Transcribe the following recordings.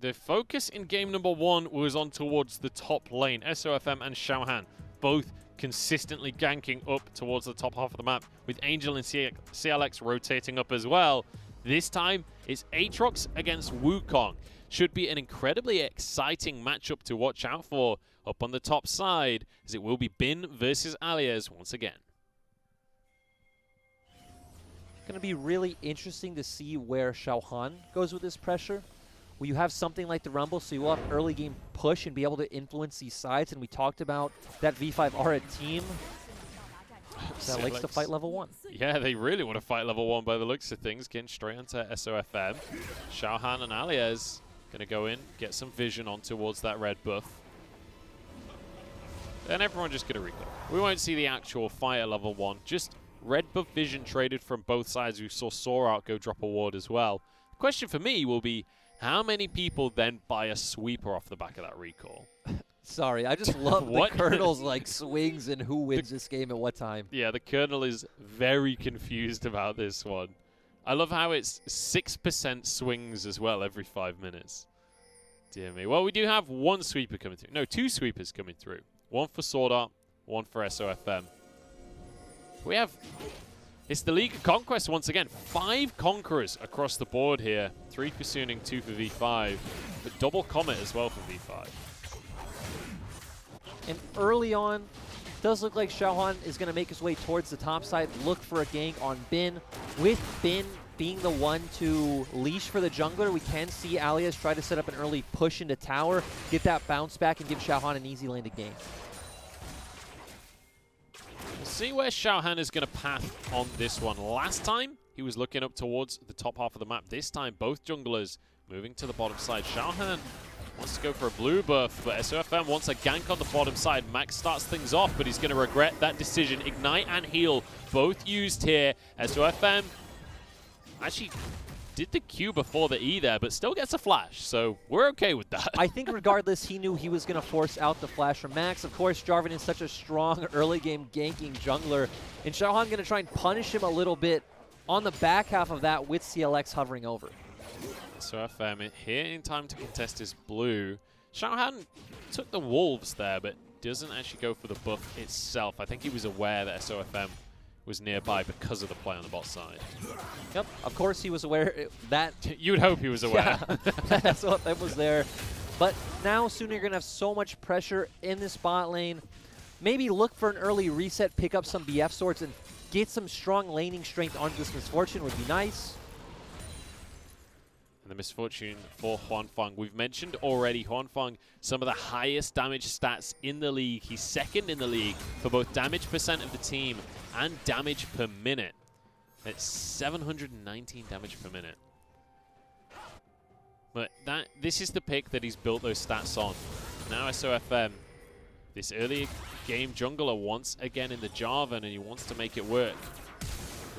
the focus in game number 1 was on towards the top lane. SOFM and Xiaohan both consistently ganking up towards the top half of the map, with Angel and CLX rotating up as well. This time, it's Aatrox against Wukong. Should be an incredibly exciting matchup to watch out for up on the top side, as it will be Bin versus Alias once again. Going to be really interesting to see where Xiaohan goes with this pressure. Will you have something like the Rumble, so you will have early game push and be able to influence these sides? And we talked about that V5 are a team that likes to fight level 1. Yeah, they really want to fight level 1 by the looks of things. Getting straight onto SOFM. Xiaohan and Alias going to go in, get some vision on towards that red buff. And everyone just going to recall. We won't see the actual fight at level 1, just red buff vision traded from both sides. We saw Sorart go drop a ward as well. The question for me will be, how many people then buy a sweeper off the back of that recall? Sorry, I just love the Colonel's like swings and who wins this game at what time. Yeah, the Colonel is very confused about this one. I love how it's 6% swings as well every 5 minutes. Dear me. Well, we do have one sweeper coming through. No, 2 sweepers coming through. One for Sword Art, one for SOFM. We have... It's the League of Conquest once again. 5 Conquerors across the board here. 3 for Suning, 2 for V5. But double Comet as well for V5. And early on, does look like Xiaohan is going to make his way towards the top side, look for a gank on Bin. With Bin being the one to leash for the jungler, we can see Alias try to set up an early push into tower, get that bounce back, and give Xiaohan an easy lane to gain. We'll see where Xiaohan is going to path on this one. Last time, he was looking up towards the top half of the map. This time, both junglers moving to the bottom side. Xiaohan wants to go for a blue buff, but SOFM wants a gank on the bottom side. Max starts things off, but he's going to regret that decision. Ignite and heal, both used here. SOFM actually did the Q before the E there, but still gets a flash, so we're okay with that. I think regardless, he knew he was going to force out the flash from Max. Of course, Jarvan is such a strong early game ganking jungler, and Xiaohan going to try and punish him a little bit on the back half of that with CLX hovering over. SOFM here in time to contest his blue. Xiaohan took the wolves there, but doesn't actually go for the buff itself. I think he was aware that SOFM was nearby because of the play on the bot side. Yep, of course he was aware that... You'd hope he was aware. Yeah, SOFM was there. But now soon you're going to have so much pressure in this bot lane. Maybe look for an early reset, pick up some BF swords, and get some strong laning strength onto this Misfortune would be nice. And the Misfortune for Huanfeng. We've mentioned already Huanfeng, some of the highest damage stats in the league. He's second in the league for both damage percent of the team and damage per minute. It's 719 damage per minute. But this is the pick that he's built those stats on. Now SOFM, this early game jungler once again in the Jarvan, and he wants to make it work.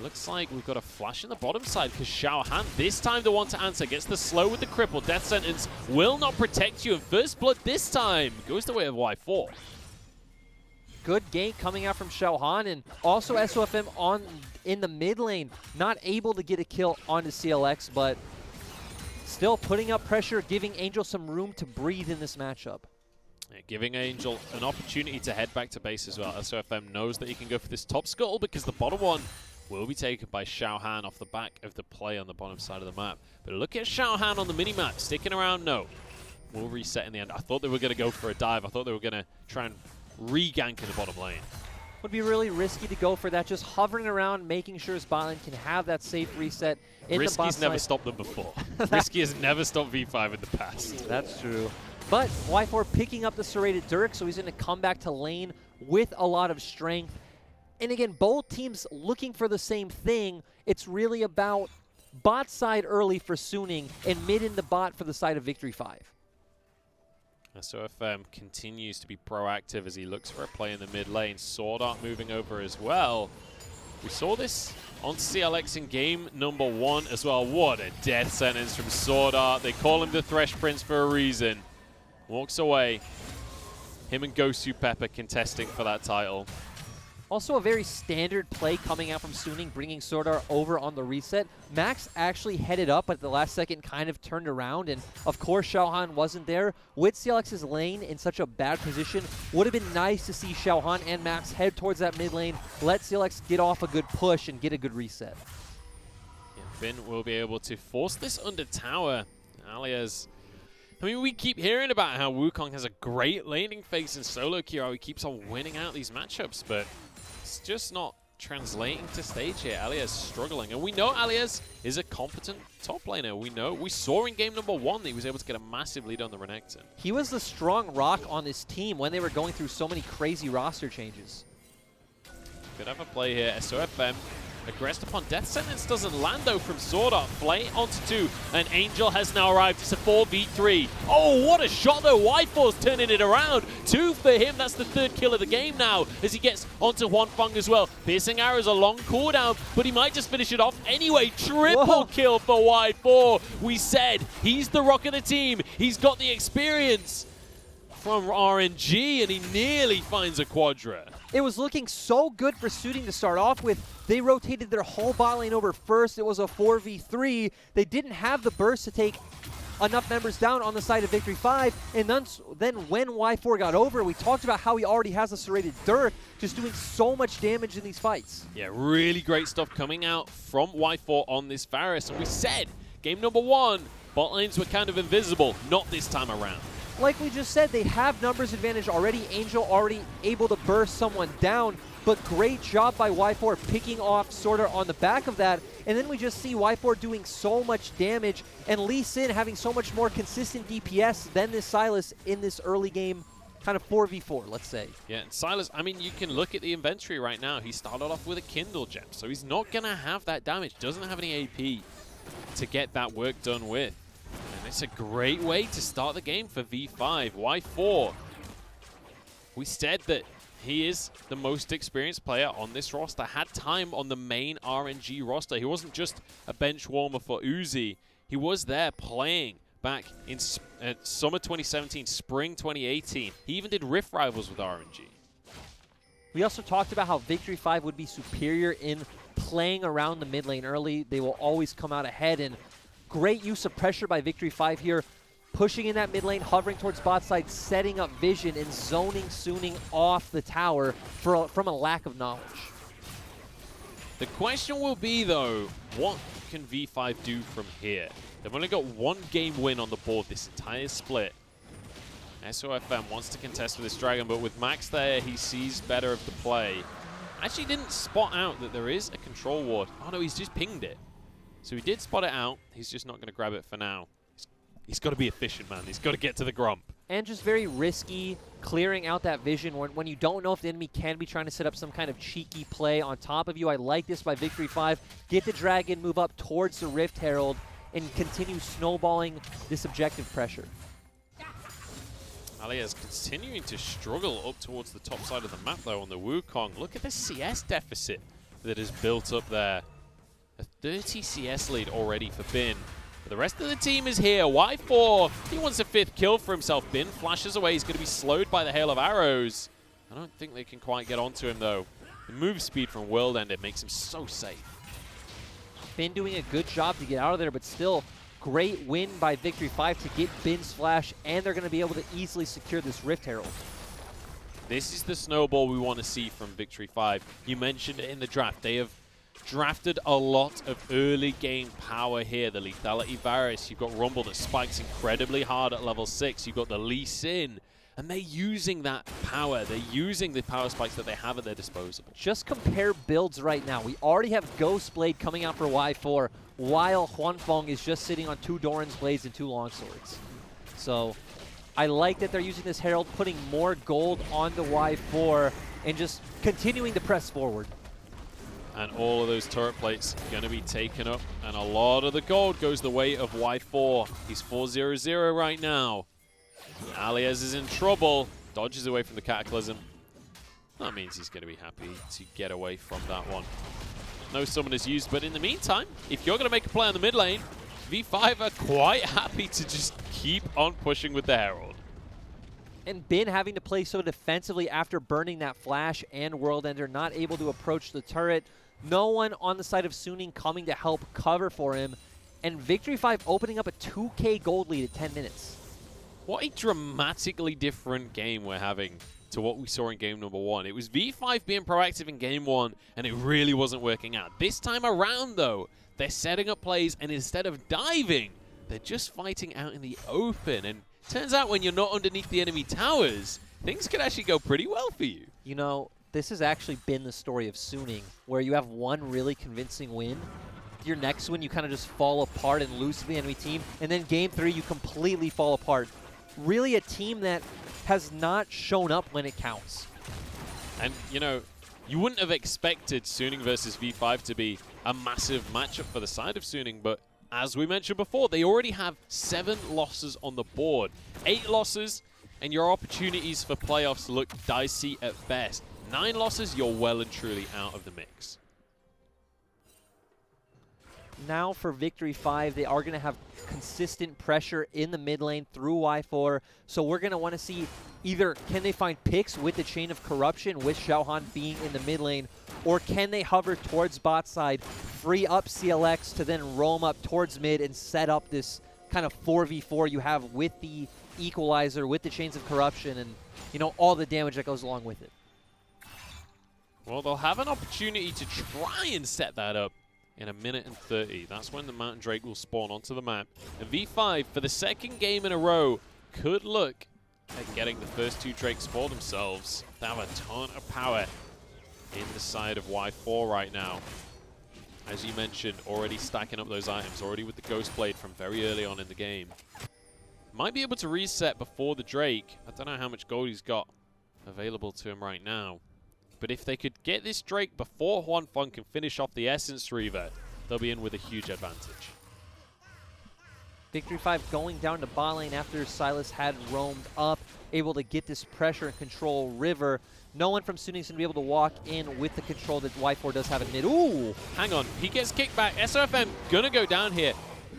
Looks like we've got a flash in the bottom side because Xiaohan, this time the one to answer, gets the slow with the cripple. Death Sentence will not protect you, and First Blood this time goes the way of Y4. Good gank coming out from Xiaohan, and also SOFM in the mid lane, not able to get a kill onto CLX, but still putting up pressure, giving Angel some room to breathe in this matchup. Yeah, giving Angel an opportunity to head back to base as well. SOFM knows that he can go for this top scuttle because the bottom one will be taken by Xiaohan off the back of the play on the bottom side of the map. But look at Xiaohan on the minimap, sticking around, no. We'll reset in the end. I thought they were going to go for a dive. I thought they were going to try and re-gank in the bottom lane. Would be really risky to go for that, just hovering around, making sure his bot lane can have that safe reset in the bot side. Risky's never stopped them before. Risky has never stopped V5 in the past. That's true. But Y4 picking up the serrated Dirk, so he's going to come back to lane with a lot of strength. And again, both teams looking for the same thing. It's really about bot side early for Suning and mid in the bot for the side of Victory 5. SOFM continues to be proactive as he looks for a play in the mid lane. Sword Art moving over as well. We saw this on CLX in game number 1 as well. What a death sentence from Sword Art. They call him the Thresh Prince for a reason. Walks away. Him and Gosu Pepper contesting for that title. Also a very standard play coming out from Suning, bringing Sordar over on the reset. Max actually headed up, but at the last second kind of turned around, and of course Xiaohan wasn't there. With CLX's lane in such a bad position, would have been nice to see Xiaohan and Max head towards that mid lane, let CLX get off a good push and get a good reset. Yeah, Finn will be able to force this under tower. Alias, I mean, we keep hearing about how Wukong has a great laning phase in solo queue, how he keeps on winning out these matchups, but it's just not translating to stage here. Alias struggling, and we know Alias is a competent top laner. We saw in game number 1 that he was able to get a massive lead on the Renekton. He was the strong rock on this team when they were going through so many crazy roster changes. Could have a play here. SOFM aggressed upon death sentence, doesn't land though from Sordar. Flay onto 2, and Angel has now arrived. It's a 4v3. Oh, what a shot though. Y4's turning it around. 2 for him. That's the 3rd kill of the game now as he gets onto Huanfeng as well. Piercing arrow's a long cooldown, but he might just finish it off anyway. Triple kill for Y4. We said he's the rock of the team. He's got the experience from RNG, and he nearly finds a quadra. It was looking so good for Suning to start off with. They rotated their whole bot lane over first. It was a 4v3. They didn't have the burst to take enough members down on the side of Victory 5. And then when Y4 got over, we talked about how he already has a serrated Dirk, just doing so much damage in these fights. Yeah, really great stuff coming out from Y4 on this Varus. And we said, game number 1, bot lanes were kind of invisible. Not this time around. Like we just said, they have numbers advantage already. Angel already able to burst someone down, but great job by Y4 picking off Sordar on the back of that. And then we just see Y4 doing so much damage, and Lee Sin having so much more consistent DPS than this Sylas in this early game, kind of 4v4, let's say. Yeah, and Sylas, I mean, you can look at the inventory right now. He started off with a Kindle gem, so he's not going to have that damage. Doesn't have any AP to get that work done with. And it's a great way to start the game for V5. Y4. We said that he is the most experienced player on this roster. Had time on the main RNG roster. He wasn't just a bench warmer for Uzi. He was there playing back in summer 2017, spring 2018. He even did Rift Rivals with RNG. We also talked about how Victory 5 would be superior in playing around the mid lane early. They will always come out ahead, and great use of pressure by Victory 5 here, pushing in that mid lane, hovering towards bot side, setting up vision, and zoning Suning off the tower from a lack of knowledge. The question will be, though, what can V5 do from here? They've only got 1 game win on the board this entire split. SOFM wants to contest with this dragon, but with Max there, he sees better of the play. Actually didn't spot out that there is a control ward. Oh no, he's just pinged it. So he did spot it out. He's just not going to grab it for now. He's got to be efficient, man. He's got to get to the Grump. And just very risky, clearing out that vision when you don't know if the enemy can be trying to set up some kind of cheeky play on top of you. I like this by Victory 5. Get the dragon, move up towards the Rift Herald, and continue snowballing this objective pressure. Alias continuing to struggle up towards the top side of the map, though, on the Wukong. Look at the CS deficit that is built up there. A 30 CS lead already for Bin. But the rest of the team is here. Y4, he wants a 5th kill for himself. Bin flashes away. He's going to be slowed by the hail of arrows. I don't think they can quite get onto him, though. The move speed from World Ender makes him so safe. Bin doing a good job to get out of there, but still great win by Victory 5 to get Bin's flash, and they're going to be able to easily secure this Rift Herald. This is the snowball we want to see from Victory 5. You mentioned it in the draft. They have drafted a lot of early game power here. The Lethality Varus, you've got Rumble that spikes incredibly hard at level 6. You've got the Lee Sin, and they're using that power. They're using the power spikes that they have at their disposal. Just compare builds right now. We already have Ghost Blade coming out for Y4, while Huanfeng is just sitting on 2 Doran's Blades and 2 Longswords. So I like that they're using this Herald, putting more gold onto Y4, and just continuing to press forward. And all of those turret plates going to be taken up, and a lot of the gold goes the way of Y4. He's 4-0-0 right now. Alias is in trouble, dodges away from the Cataclysm. That means he's going to be happy to get away from that one. No summon is used, but in the meantime, if you're going to make a play on the mid lane, V5 are quite happy to just keep on pushing with the Herald. And Bin having to play so defensively after burning that flash and World Ender, not able to approach the turret. No one on the side of Suning coming to help cover for him. And Victory 5 opening up a 2K gold lead at 10 minutes. What a dramatically different game we're having to what we saw in game number 1. It was V5 being proactive in game 1, and it really wasn't working out. This time around, though, they're setting up plays, and instead of diving, they're just fighting out in the open. And turns out when you're not underneath the enemy towers, things could actually go pretty well for you. You know, this has actually been the story of Suning, where you have one really convincing win. Your next win, you kind of just fall apart and lose to the enemy team. And then game 3, you completely fall apart. Really a team that has not shown up when it counts. And, you know, you wouldn't have expected Suning versus V5 to be a massive matchup for the side of Suning, but as we mentioned before, they already have 7 losses on the board. 8 losses, and your opportunities for playoffs look dicey at best. 9 losses, you're well and truly out of the mix. Now for Victory 5, they are going to have consistent pressure in the mid lane through Y4. So we're going to want to see either can they find picks with the Chain of Corruption with Xiaohan being in the mid lane, or can they hover towards bot side, free up CLX to then roam up towards mid and set up this kind of 4v4 you have with the Equalizer, with the Chains of Corruption, and, you know, all the damage that goes along with it. Well, they'll have an opportunity to try and set that up in 1:30. That's when the Mountain Drake will spawn onto the map. And V5, for the second game in a row, could look at getting the first 2 Drakes for themselves. They have a ton of power in the side of Y4 right now. As you mentioned, already stacking up those items, already with the Ghost Blade from very early on in the game. Might be able to reset before the Drake. I don't know how much gold he's got available to him right now. But if they could get this Drake before Juan Fun can finish off the Essence Reaver, they'll be in with a huge advantage. Victory 5 going down to bot lane after Silas had roamed up, able to get this pressure and control River. No one from Suning is going to be able to walk in with the control that Y4 does have in mid. Ooh! Hang on, he gets kicked back. SOFM gonna go down here.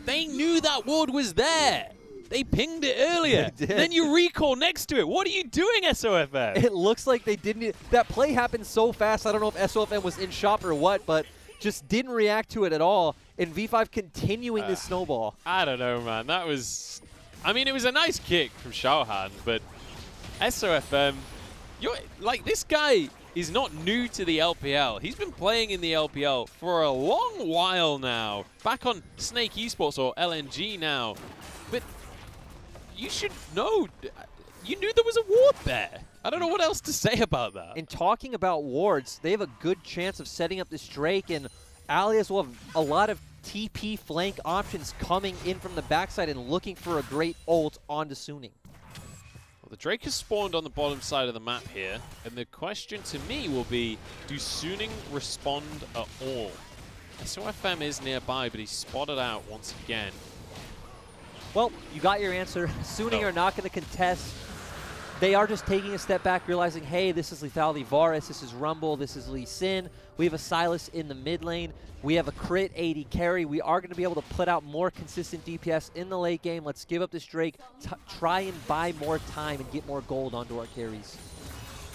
They knew that ward was there. They pinged it earlier. Then you recall next to it. What are you doing, SOFM? It looks like they didn't. That play happened so fast. I don't know if SOFM was in shop or what, but just didn't react to it at all. And V5 continuing this snowball. I don't know, man. That was... I mean, it was a nice kick from Xiaohan, but SOFM... Like, this guy is not new to the LPL. He's been playing in the LPL for a long while now. Back on Snake Esports, or LNG now. But you should know, you knew there was a ward there. I don't know what else to say about that. And talking about wards, they have a good chance of setting up this Drake, and Alias will have a lot of TP flank options coming in from the backside and looking for a great ult onto Suning. Well, the Drake has spawned on the bottom side of the map here, and the question to me will be, do Suning respond at all? SOFM is nearby, but he's spotted out once again. Well, you got your answer. Suning are not going to contest. They are just taking a step back, realizing, hey, this is Lethality Varus, this is Rumble, this is Lee Sin. We have a Silas in the mid lane. We have a crit AD carry. We are going to be able to put out more consistent DPS in the late game. Let's give up this Drake, try and buy more time and get more gold onto our carries.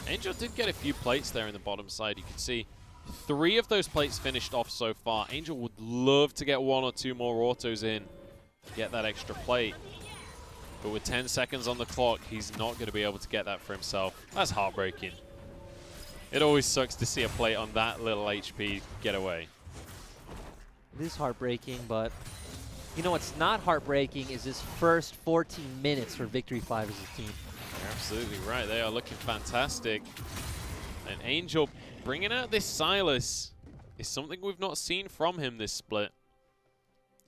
Angel did get a few plates there in the bottom side. You can see 3 of those plates finished off so far. Angel would love to get 1 or 2 more autos in, get that extra plate. But with 10 seconds on the clock, he's not going to be able to get that for himself. That's heartbreaking. It always sucks to see a plate on that little HP get away. It is heartbreaking, but you know what's not heartbreaking is his first 14 minutes for Victory 5 as a team. You're absolutely right. They are looking fantastic. And Angel bringing out this Silas is something we've not seen from him this split.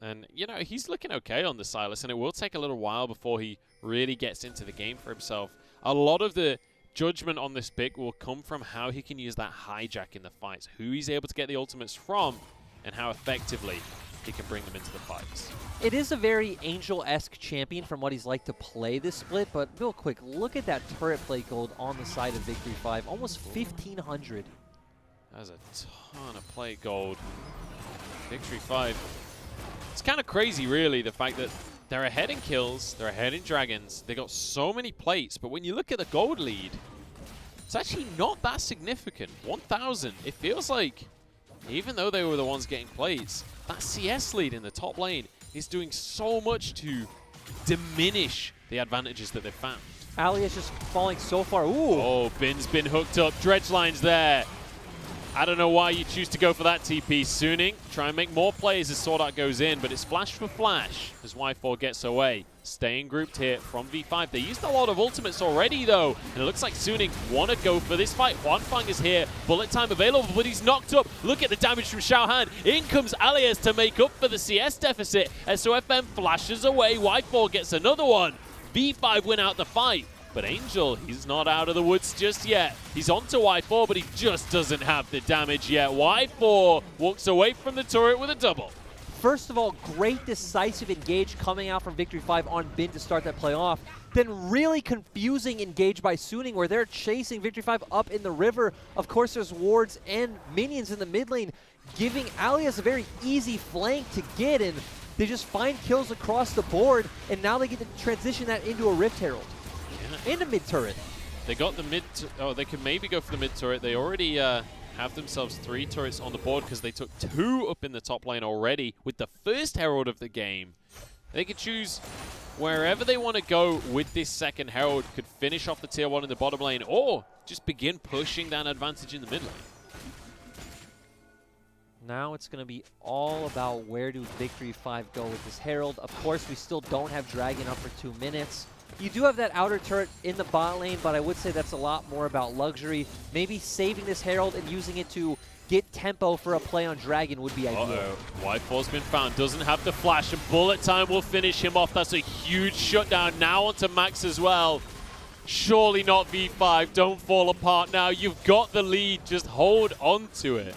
And, you know, he's looking okay on the Silas, and it will take a little while before he really gets into the game for himself. A lot of the judgment on this pick will come from how he can use that hijack in the fights, who he's able to get the ultimates from, and how effectively he can bring them into the fights. It is a very Angel-esque champion from what he's like to play this split, but real quick, look at that turret plate gold on the side of Victory 5. Almost 1,500. That's a ton of plate gold. Victory 5. It's kind of crazy, really, the fact that they're ahead in kills, they're ahead in dragons, they got so many plates, but when you look at the gold lead, it's actually not that significant. 1,000. It feels like, even though they were the ones getting plates, that CS lead in the top lane is doing so much to diminish the advantages that they've found. Ali is just falling so far. Ooh. Oh, Bin's been hooked up. Dredgeline's there. I don't know why you choose to go for that TP. Suning, try and make more plays as Sword Art goes in, but it's flash for flash as Y4 gets away. Staying grouped here from V5. They used a lot of ultimates already, though, and it looks like Suning want to go for this fight. Huanfeng is here. Bullet time available, but he's knocked up. Look at the damage from Xiaohan. In comes Alias to make up for the CS deficit. SOFM flashes away. Y4 gets another one. V5 win out the fight. But Angel, he's not out of the woods just yet. He's onto Y4, but he just doesn't have the damage yet. Y4 walks away from the turret with a double. First of all, great decisive engage coming out from Victory 5 on Bin to start that play off. Then really confusing engage by Suning where they're chasing Victory 5 up in the river. Of course, there's wards and minions in the mid lane, giving Alias a very easy flank to get in. They just find kills across the board, and now they get to transition that into a Rift Herald. And a mid turret. They got the mid. Oh, they could maybe go for the mid turret. They already have themselves 3 turrets on the board because they took 2 up in the top lane already with the first Herald of the game. They could choose wherever they want to go with this second Herald. Could finish off the tier 1 in the bottom lane or just begin pushing that advantage in the mid lane. Now it's going to be all about where do Victory 5 go with this Herald. Of course, we still don't have Dragon up for 2 minutes. You do have that outer turret in the bot lane, but I would say that's a lot more about luxury. Maybe saving this Herald and using it to get tempo for a play on Dragon would be ideal. Y4's been found, doesn't have the flash, and bullet time will finish him off. That's a huge shutdown. Now onto Max as well. Surely not V5. Don't fall apart now. You've got the lead. Just hold on to it.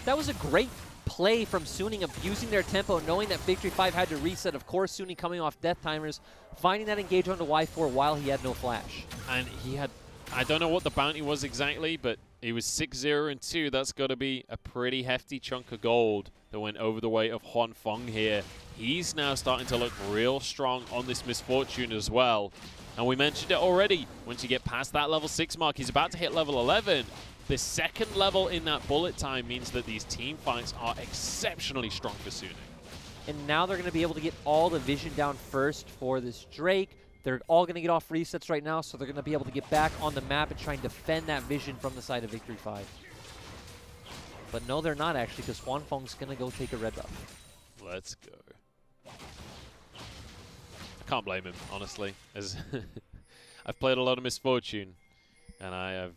That was a great play from Suning, abusing their tempo, knowing that Victory 5 had to reset. Of course, Suning coming off death timers, finding that engage onto Y4 while he had no flash. And he had, I don't know what the bounty was exactly, but he was 6-0 and 2. That's got to be a pretty hefty chunk of gold that went over the way of Huanfeng here. He's now starting to look real strong on this Misfortune as well. And we mentioned it already, once you get past that level 6 mark, he's about to hit level 11. The second level in that bullet time means that these team fights are exceptionally strong for Suning. And now they're going to be able to get all the vision down first for this Drake. They're all going to get off resets right now, so they're going to be able to get back on the map and try and defend that vision from the side of Victory 5. But no, they're not actually, because Huanfeng's going to go take a red buff. Let's go. I can't blame him, honestly. As I've played a lot of Misfortune, and I have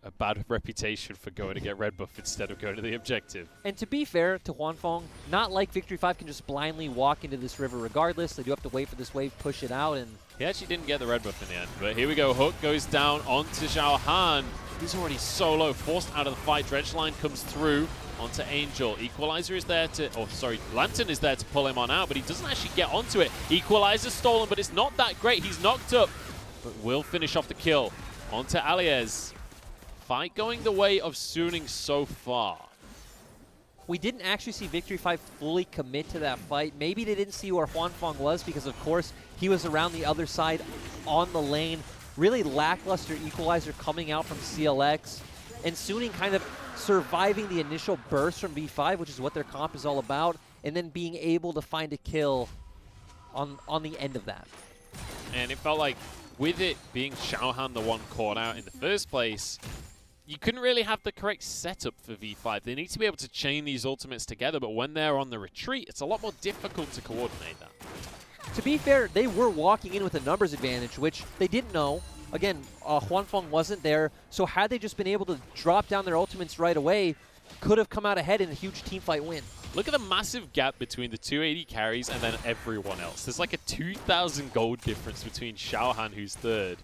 a bad reputation for going to get red buff instead of going to the objective. And to be fair to Huanfeng, not like Victory 5 can just blindly walk into this river regardless. They do have to wait for this wave, push it out, and he actually didn't get the red buff in the end. But here we go. Hook goes down onto Xiaohan. He's already so low, forced out of the fight. Dredgeline comes through onto Angel. Equalizer is there to, oh sorry, Lantern is there to pull him on out, but he doesn't actually get onto it. Equalizer stolen, but it's not that great. He's knocked up, but will finish off the kill. Onto Aliez. Fight going the way of Suning so far. We didn't actually see Victory 5 fully commit to that fight. Maybe they didn't see where Huanfeng was because, of course, he was around the other side on the lane. Really lackluster equalizer coming out from CLX. And Suning kind of surviving the initial burst from V5, which is what their comp is all about, and then being able to find a kill on the end of that. And it felt like with it being Xiaohan the one caught out in the first place, you couldn't really have the correct setup for V5. They need to be able to chain these ultimates together, but when they're on the retreat, it's a lot more difficult to coordinate that. To be fair, they were walking in with a numbers advantage, which they didn't know. Again, Huanfeng wasn't there, so had they just been able to drop down their ultimates right away, could have come out ahead in a huge teamfight win. Look at the massive gap between the 280 carries and then everyone else. There's like a 2,000 gold difference between Xiaohan, who's third,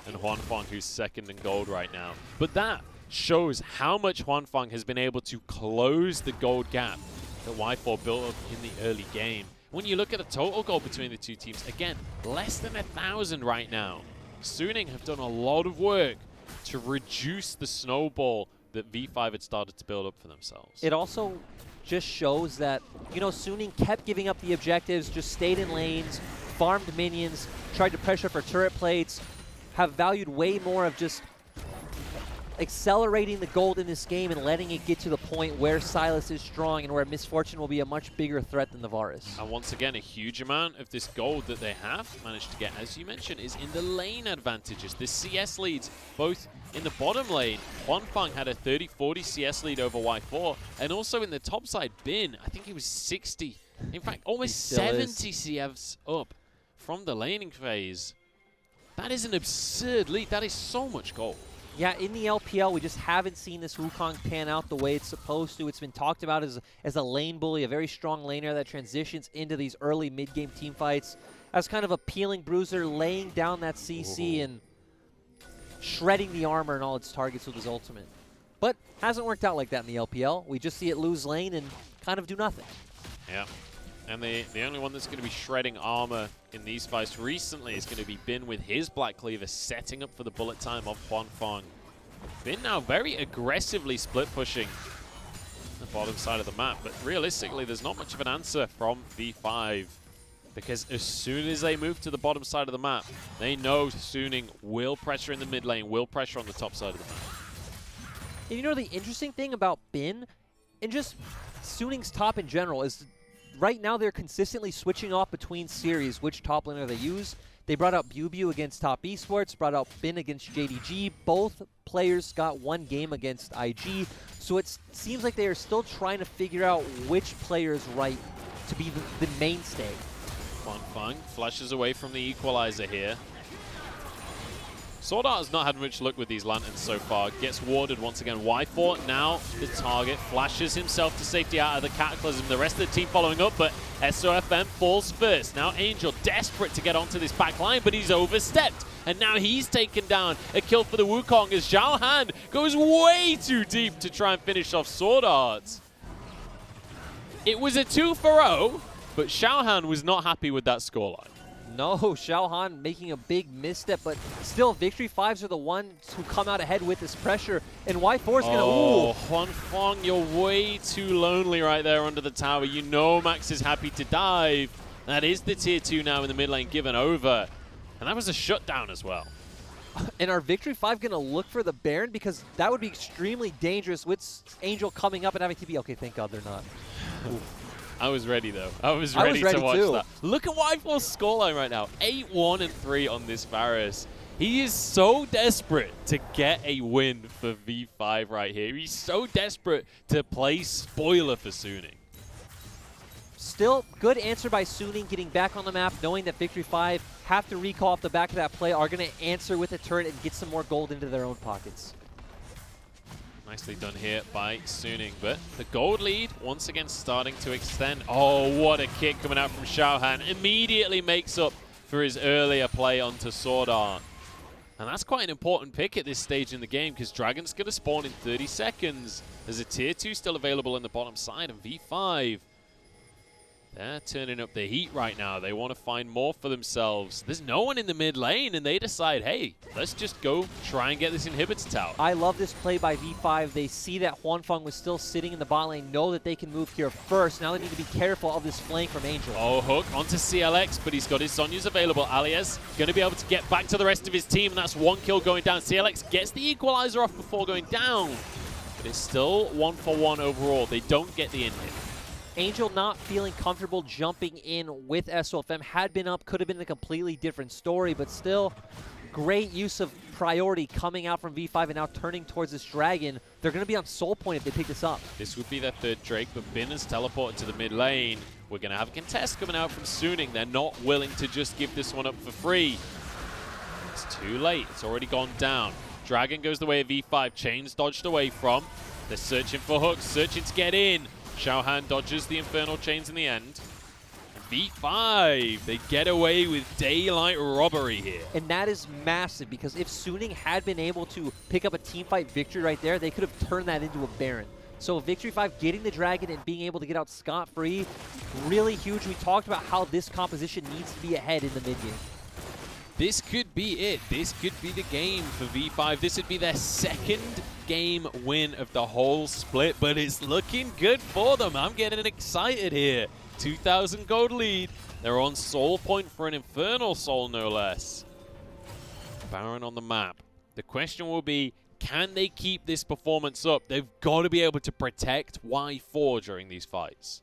and Huanfeng, who's second in gold right now. But that shows how much Huanfeng has been able to close the gold gap that Y4 built up in the early game. When you look at the total gold between the two teams, again, less than 1,000 right now. Suning have done a lot of work to reduce the snowball that V5 had started to build up for themselves. It also just shows that, you know, Suning kept giving up the objectives, just stayed in lanes, farmed minions, tried to pressure for turret plates, have valued way more of just accelerating the gold in this game and letting it get to the point where Sylas is strong and where Misfortune will be a much bigger threat than the Varus. And once again, a huge amount of this gold that they have managed to get, as you mentioned, is in the lane advantages. The CS leads, both in the bottom lane, Huanfeng had a 30-40 CS lead over Y4, and also in the top side, Bin, I think he was 60, in fact, almost 70 CFs up from the laning phase. That is an absurd lead. That is so much gold. Yeah, in the LPL, we just haven't seen this Wukong pan out the way it's supposed to. It's been talked about as a lane bully, a very strong laner that transitions into these early mid-game team fights as kind of a peeling bruiser, laying down that CC and shredding the armor and all its targets with his ultimate. But hasn't worked out like that in the LPL. We just see it lose lane and kind of do nothing. Yeah. And the only one that's going to be shredding armor in these fights recently is going to be Bin with his Black Cleaver, setting up for the bullet time of Huanfeng. Bin now very aggressively split pushing the bottom side of the map, but realistically there's not much of an answer from V5, because as soon as they move to the bottom side of the map, they know Suning will pressure in the mid lane, will pressure on the top side of the map. And you know the interesting thing about Bin, and just Suning's top in general, is right now they're consistently switching off between series, which top laner they use. They brought out Bubu against Top Esports, brought out Bin against JDG. Both players got one game against IG, so it seems like they are still trying to figure out which player is right to be the mainstay. Huanfeng flushes away from the equalizer here. Sword Art has not had much luck with these lanterns so far. Gets warded once again. Y4 now the target. Flashes himself to safety out of the Cataclysm. The rest of the team following up, but SOFM falls first. Now Angel desperate to get onto this back line, but he's overstepped. And now he's taken down. A kill for the Wukong as Zhao Han goes way too deep to try and finish off Sword Art. It was a 2-for-0, but Zhao Han was not happy with that scoreline. No, Zhao Han making a big misstep, but still, Victory 5s are the ones who come out ahead with this pressure, and Y4 is going to... Oh, Huanfeng, you're way too lonely right there under the tower. You know Max is happy to dive. That is the tier 2 now in the mid lane given over. And that was a shutdown as well. And are Victory 5 going to look for the Baron? Because that would be extremely dangerous with Angel coming up and having to be... Okay, thank God they're not. I was ready, though. I was ready to watch that. Look at Y4's scoreline right now. 8-1-3 on this Varus. He is so desperate to get a win for V5 right here. He's so desperate to play spoiler for Suning. Still, good answer by Suning, getting back on the map, knowing that Victory 5 have to recall off the back of that play, are going to answer with a turret and get some more gold into their own pockets. Nicely done here by Suning, but the gold lead once again starting to extend. Oh, what a kick coming out from Zhao Han. Immediately makes up for his earlier play onto Sword Art. And that's quite an important pick at this stage in the game, because Dragon's going to spawn in 30 seconds. There's a tier 2 still available on the bottom side, and V5, they're turning up the heat right now. They want to find more for themselves. There's no one in the mid lane, and they decide, hey, let's just go try and get this inhibitor tower. I love this play by V5. They see that Huanfeng was still sitting in the bot lane, know that they can move here first. Now they need to be careful of this flank from Angel. Oh, hook onto CLX, but he's got his Sonya's available. Alias going to be able to get back to the rest of his team, and that's one kill going down. CLX gets the equalizer off before going down, but it's still 1-for-1 overall. They don't get the in-hit. Angel not feeling comfortable jumping in with SOFM. Had been up, could have been a completely different story, but still great use of priority coming out from V5 and now turning towards this Dragon. They're going to be on soul point if they pick this up. This would be their third Drake, but Bin has teleported to the mid lane. We're going to have a contest coming out from Suning. They're not willing to just give this one up for free. It's too late. It's already gone down. Dragon goes the way of V5. Chains dodged away from. They're searching for hooks, searching to get in. Zhao Han dodges the Infernal Chains in the end. V5, they get away with daylight robbery here. And that is massive, because if Suning had been able to pick up a teamfight victory right there, they could have turned that into a Baron. So Victory 5 getting the Dragon and being able to get out scot-free, really huge. We talked about how this composition needs to be ahead in the mid-game. This could be it. This could be the game for V5. This would be their second game win of the whole split, but it's looking good for them. I'm getting excited here. 2,000 gold lead. They're on soul point for an Infernal Soul, no less. Baron on the map. The question will be, can they keep this performance up? They've got to be able to protect Y4 during these fights.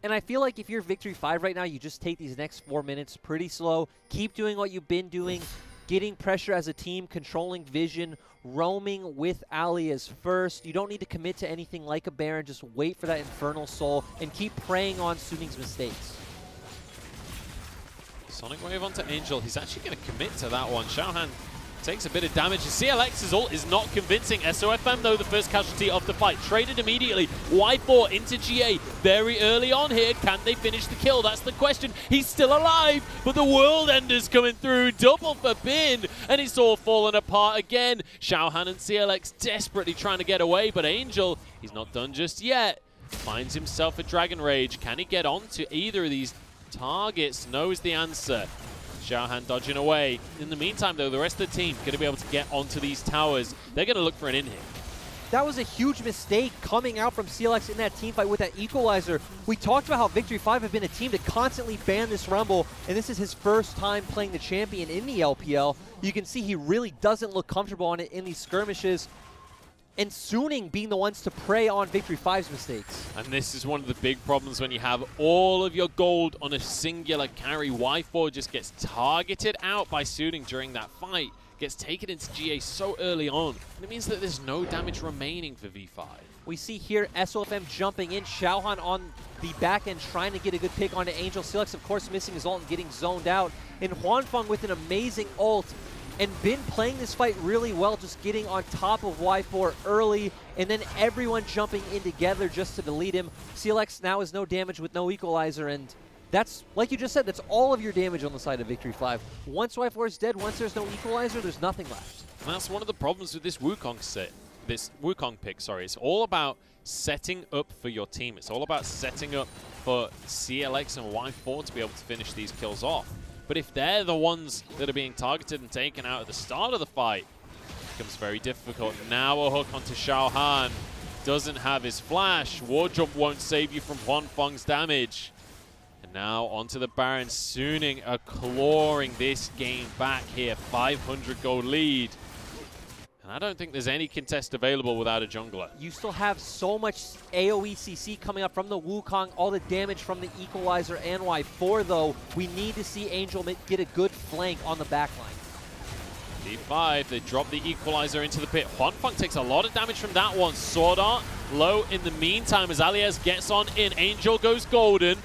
And I feel like if you're Victory 5 right now, you just take these next 4 minutes pretty slow. Keep doing what you've been doing, getting pressure as a team, controlling vision, roaming with Alias first. You don't need to commit to anything like a Baron. Just wait for that Infernal Soul and keep preying on Suning's mistakes. Sonic Wave onto Angel. He's actually going to commit to that one. Xiaohan takes a bit of damage. CLX's ult is not convincing. SOFM, though, the first casualty of the fight. Traded immediately. Y4 into GA very early on here. Can they finish the kill? That's the question. He's still alive, but the World Ender's coming through. Double for Bin, and it's all falling apart again. Xiaohan and CLX desperately trying to get away, but Angel, he's not done just yet. Finds himself a Dragon Rage. Can he get onto either of these targets? No is the answer. Xiaohan dodging away. In the meantime, though, the rest of the team going to be able to get onto these towers. They're going to look for an in-hit. That was a huge mistake coming out from CLX in that team fight with that equalizer. We talked about how Victory 5 have been a team to constantly ban this Rumble, and this is his first time playing the champion in the LPL. You can see he really doesn't look comfortable on it in these skirmishes. And Suning being the ones to prey on Victory 5's mistakes. And this is one of the big problems when you have all of your gold on a singular carry. Y4 just gets targeted out by Suning during that fight. Gets taken into GA so early on. And it means that there's no damage remaining for V5. We see here SOFM jumping in. Xiaohan on the back end trying to get a good pick onto Angel. CLX, of course, missing his ult and getting zoned out. And Huanfeng with an amazing ult. And Bin playing this fight really well, just getting on top of Y4 early, and then everyone jumping in together just to delete him. CLX now has no damage with no equalizer, and that's, like you just said, that's all of your damage on the side of Victory 5. Once Y4 is dead, once there's no equalizer, there's nothing left. And that's one of the problems with this Wukong pick, sorry. It's all about setting up for your team. It's all about setting up for CLX and Y4 to be able to finish these kills off. But if they're the ones that are being targeted and taken out at the start of the fight, it becomes very difficult. Now a hook onto Xiaohan. Doesn't have his flash. War Jump won't save you from Huanfeng's damage. And now onto the Baron. Suning are clawing this game back here. 500 gold lead. And I don't think there's any contest available without a jungler. You still have so much AoE CC coming up from the Wukong, all the damage from the equalizer and Y4, though. We need to see Angel get a good flank on the backline. D5, they drop the equalizer into the pit. Huanfeng takes a lot of damage from that one. Sword Art low in the meantime as Alias gets on in. Angel goes golden.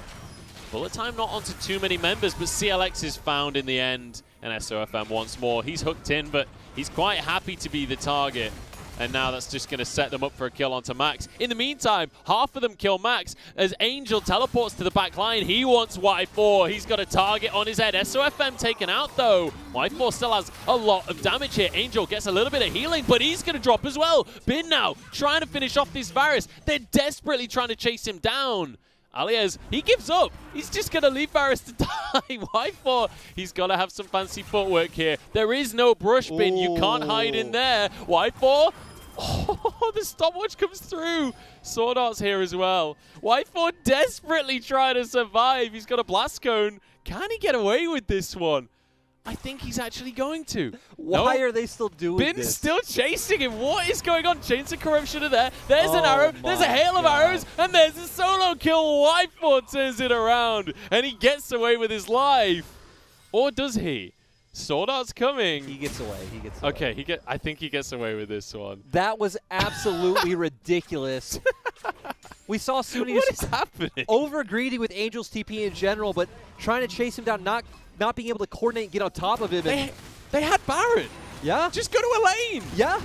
Bullet time not onto too many members, but CLX is found in the end. And SOFM once more. He's hooked in, but he's quite happy to be the target. And now that's just going to set them up for a kill onto Max. In the meantime, half of them kill Max as Angel teleports to the back line. He wants Y4. He's got a target on his head. SOFM taken out, though. Y4 still has a lot of damage here. Angel gets a little bit of healing, but he's going to drop as well. Bin now trying to finish off this Varus. They're desperately trying to chase him down. Alias, he gives up. He's just going to leave Varus to die. Y4, he's got to have some fancy footwork here. There is no brush bin. You can't hide in there. Y4, oh, the stopwatch comes through. Sword Art's here as well. Y4 desperately trying to survive. He's got a blast cone. Can he get away with this one? I think he's actually going to. Why are they still doing this? Bin's still chasing him. What is going on? Chains of Corruption are there. There's an arrow. There's a hail of arrows. And there's a solo kill. Y4 turns it around. And he gets away with his life. Or does he? Sword Art's coming. He gets away. He gets away. Okay, I think he gets away with this one. That was absolutely ridiculous. We saw Suning What is happening? over greedy with Angel's TP in general, but trying to chase him down, not being able to coordinate and get on top of him. They had Baron. Yeah. Just go to a lane. Yeah.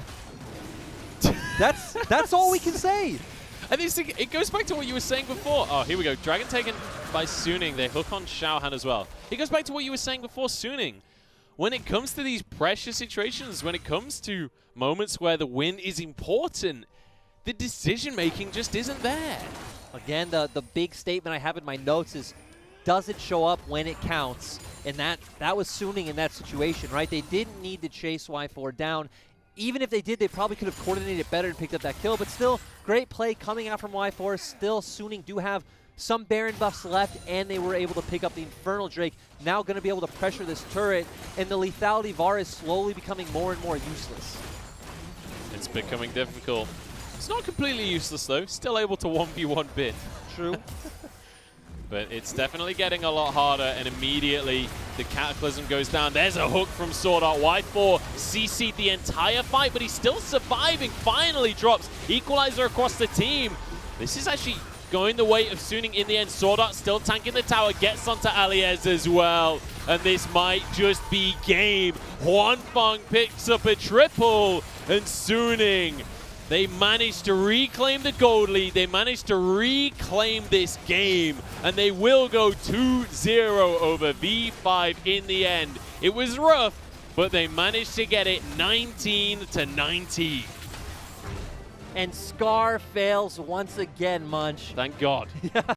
That's all we can say. And it goes back to what you were saying before. Oh, here we go. Dragon taken by Suning. They hook on Xiaohan as well. It goes back to what you were saying before, Suning. When it comes to these pressure situations, when it comes to moments where the win is important, the decision-making just isn't there. Again, the big statement I have in my notes is, does it show up when it counts? And that was Suning in that situation, right? They didn't need to chase Y4 down. even if they did, they probably could have coordinated better and picked up that kill. But still, great play coming out from Y4. Still, Suning do have some Baron buffs left, and they were able to pick up the Infernal Drake. Now going to be able to pressure this turret, and the lethality VAR is slowly becoming more and more useless. It's becoming difficult. It's not completely useless, though. Still able to 1v1 Bin. True. But it's definitely getting a lot harder, and immediately the Cataclysm goes down. There's a hook from Sword Art. Y4 CC'd the entire fight, but he's still surviving. Finally drops Equalizer across the team. This is actually going the way of Suning in the end. Sword Art still tanking the tower, gets onto Aliez as well. And this might just be game. Huanfeng picks up a triple, and Suning, they managed to reclaim the gold lead. They managed to reclaim this game, and they will go 2-0 over V5 in the end. It was rough, but they managed to get it 19-19. And Scar fails once again, Munch. Thank God.